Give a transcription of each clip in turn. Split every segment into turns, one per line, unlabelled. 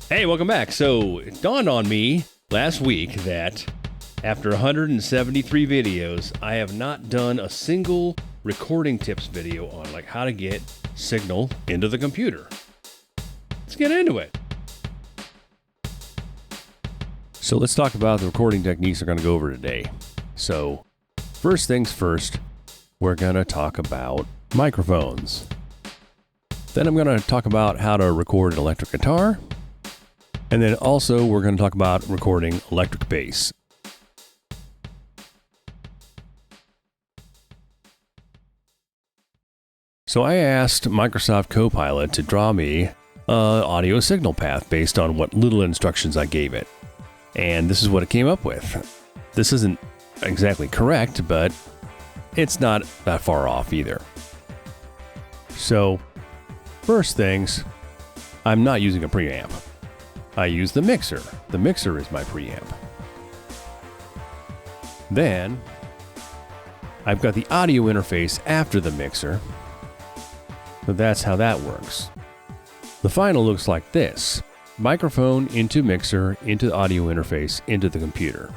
Hey, welcome back. So it dawned on me last week that after 173 videos, I have not done a single recording tips video on like how to get signal into the computer. Let's get into it. So let's talk about the recording techniques we're going to go over today. So first things first, we're going to talk about microphones. Then I'm going to talk about how to record an electric guitar. And then also we're going to talk about recording electric bass. So I asked Microsoft Copilot to draw me an audio signal path based on what little instructions I gave it. And this is what it came up with. This isn't exactly correct, but it's not that far off either. So first things, I'm not using a preamp. I use the mixer. The mixer is my preamp. Then I've got the audio interface after the mixer. So that's how that works. The final looks like this. Microphone into mixer, into the audio interface, into the computer.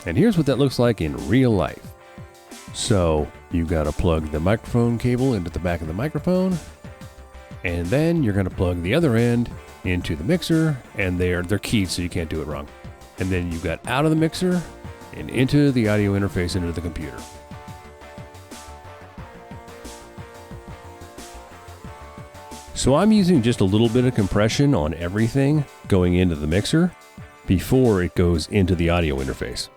And here's what that looks like in real life. So you got to plug the microphone cable into the back of the microphone. And then you're going to plug the other end into the mixer, and they're keyed so you can't do it wrong. And then you got out of the mixer and into the audio interface into the computer. So I'm using just a little bit of compression on everything going into the mixer before it goes into the audio interface.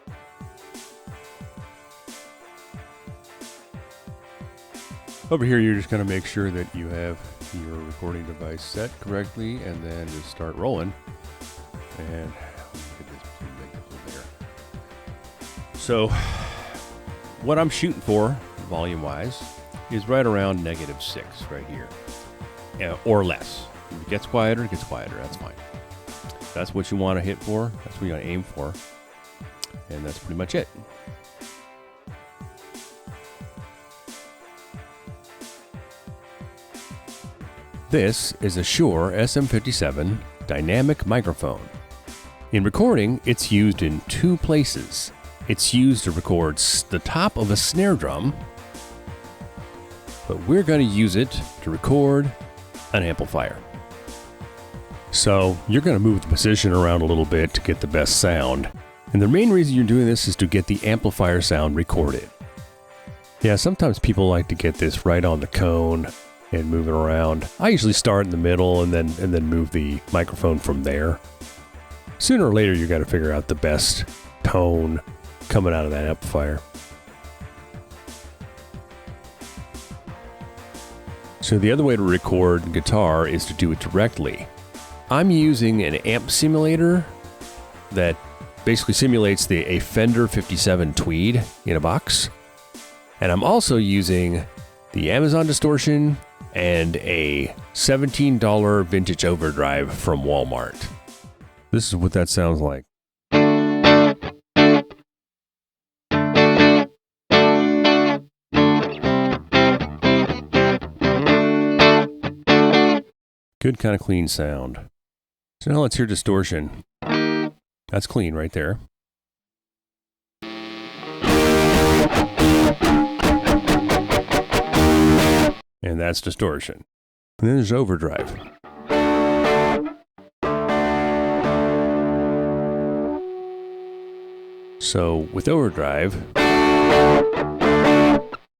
Over here, you're just going to make sure that you have your recording device set correctly, and then just start rolling. And get this make it a little bigger. So what I'm shooting for, volume-wise, is right around -6 right here, or less. If it gets quieter, it gets quieter. That's fine. That's what you want to hit for. That's what you want to aim for, and that's pretty much it. This is a Shure SM57 dynamic microphone. In recording, it's used in two places. It's used to record the top of a snare drum, but we're going to use it to record an amplifier. So you're going to move the position around a little bit to get the best sound. And the main reason you're doing this is to get the amplifier sound recorded. Yeah, sometimes people like to get this right on the cone and move it around. I usually start in the middle and then move the microphone from there. Sooner or later, you got to figure out the best tone coming out of that amplifier. So the other way to record guitar is to do it directly. I'm using an amp simulator that basically simulates a Fender 57 Tweed in a box. And I'm also using the Amazon Distortion and a $17 vintage overdrive from Walmart. This is what that sounds like. Good kind of clean sound. So now let's hear distortion. That's clean right there. And that's distortion. And then there's overdrive. So with overdrive,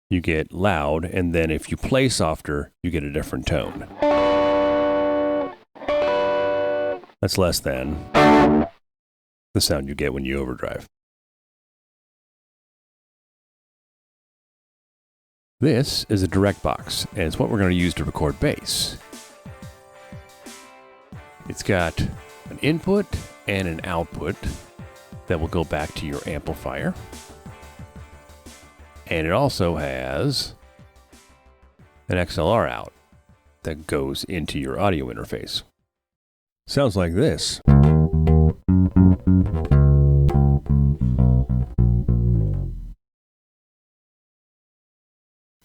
you get loud, and then if you play softer, you get a different tone. That's less than the sound you get when you overdrive. This is a direct box, and it's what we're going to use to record bass. It's got an input and an output that will go back to your amplifier. And it also has an XLR out that goes into your audio interface. Sounds like this.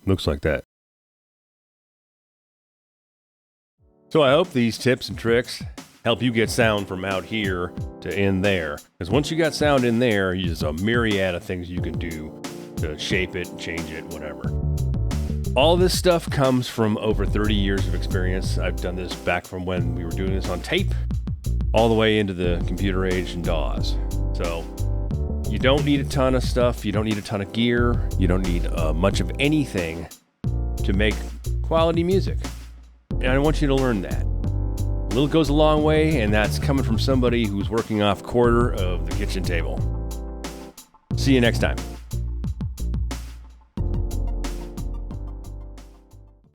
Looks like that. So I hope these tips and tricks help you get sound from out here to in there. Because once you got sound in there, there's a myriad of things you can do to shape it, change it, whatever. All this stuff comes from over 30 years of experience. I've done this back from when we were doing this on tape, all the way into the computer age and DAWs. So you don't need a ton of stuff. You don't need a ton of gear. You don't need much of anything to make quality music. And I want you to learn that. A little goes a long way, and that's coming from somebody who's working off quarter of the kitchen table. See you next time.